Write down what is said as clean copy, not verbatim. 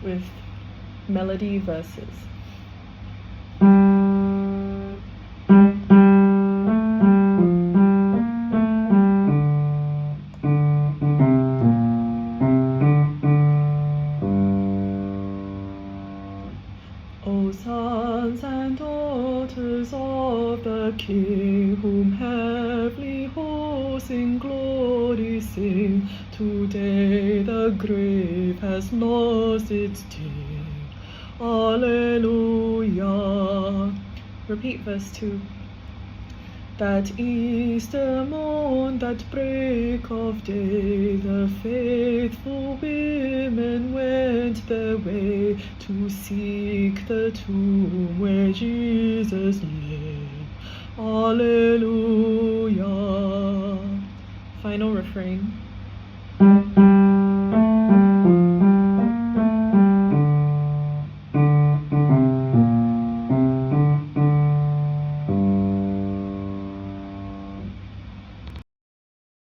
with melody verses. O sons and daughters of the King, whom heavenly hosts in glory sing, today the grave has lost its sting. Alleluia. Repeat verse 2. That Easter morn, that break of day, the faithful women went their way to seek the tomb where Jesus lay. Alleluia. Final refrain.